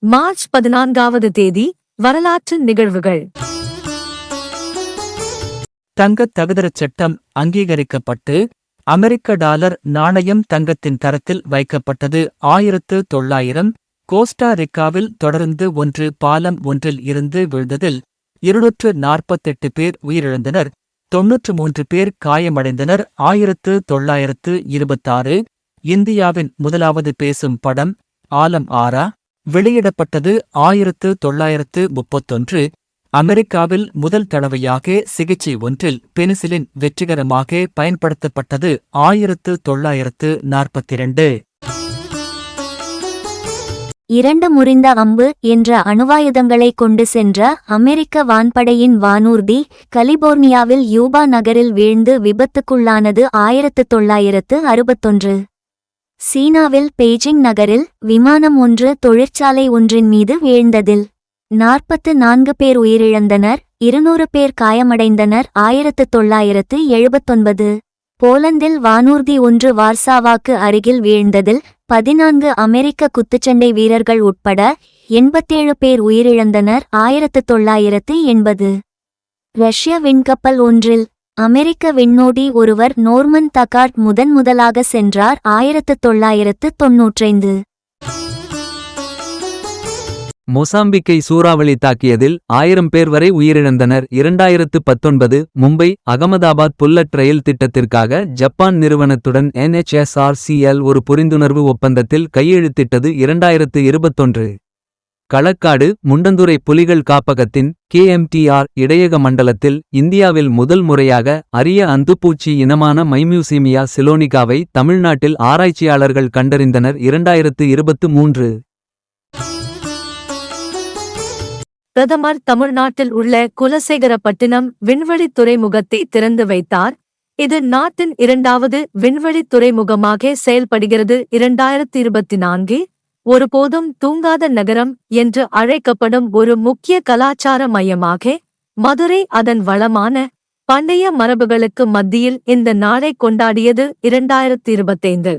March 14வது தேதி வரலாற்று நிகழ்வுகள். தங்கத் தகுதரச் சட்டம் அங்கீகரிக்கப்பட்டு அமெரிக்க டாலர் நாணயம் தங்கத்தின் தரத்தில் வைக்கப்பட்டது. 1900. கோஸ்டா ரிக்காவில் தொடர்ந்து பாலம் ஒன்றில் இருந்து விழுந்ததில் 248 பேர் உயிரிழந்தனர், 93 பேர் காயமடைந்தனர். 1926 இந்தியாவின் முதலாவது பேசும் படம் ஆலம் ஆரா வெளியிடப்பட்டது. 1931 அமெரிக்காவில் முதல் தடவையாக சிகிச்சை ஒன்றில் பெனிசிலின் வெற்றிகரமாக பயன்படுத்தப்பட்டது. 1942 2 முறிந்த அம்பு என்ற அணுவாயுதங்களை கொண்டு சென்ற அமெரிக்க வான்படையின் வானூர்தி கலிபோர்னியாவில் யூபா நகரில் வீழ்ந்து விபத்துக்குள்ளானது. 1961 சீனாவில் பெய்ஜிங் நகரில் விமானம் ஒன்று தொழிற்சாலை ஒன்றின் மீது வீழ்ந்ததில் 44 பேர் உயிரிழந்தனர், 200 பேர் காயமடைந்தனர். 1979 போலந்தில் வானூர்தி ஒன்று வார்சாவாக்கு அருகில் வீழ்ந்ததில் 14 அமெரிக்க குத்துச்சண்டை வீரர்கள் உட்பட 87 பேர் உயிரிழந்தனர். 1980 ரஷ்ய விண்கப்பல் ஒன்றில் அமெரிக்க விண்ணோடி ஒருவர் நோர்மன் தகார்ட் முதன்முதலாக சென்றார். 1995 மொசாம்பிக்கை சூறாவளி தாக்கியதில் 1000 பேர் வரை உயிரிழந்தனர். 2019 மும்பை அகமதாபாத் புல்லட் ரயில் திட்டத்திற்காக ஜப்பான் நிறுவனத்துடன் NHSRCL ஒரு புரிந்துணர்வு ஒப்பந்தத்தில் கையெழுத்திட்டது. 2021 களக்காடு முண்டந்துறை புலிகள் காப்பகத்தின் KMTR இடையக மண்டலத்தில் இந்தியாவில் முதல் முறையாக அரிய அந்துப்பூச்சி இனமான மைமியூசிமியா சிலோனிகாவை தமிழ்நாட்டில் ஆராய்ச்சியாளர்கள் கண்டறிந்தனர். 2023 பிரதமர் தமிழ்நாட்டில் உள்ள குலசேகரப்பட்டினம் விண்வெளித் துறைமுகத்தை திறந்து வைத்தார். இது நாட்டின் 2வது விண்வெளித் துறைமுகமாக செயல்படுகிறது. 2024 ஒருபோதும் தூங்காத நகரம் என்று அழைக்கப்படும் ஒரு முக்கிய கலாச்சார மையமாக மதுரை அதன் வளமான பண்டைய மரபுகளுக்கு மத்தியில் இந்த நாளை கொண்டாடியது. 2025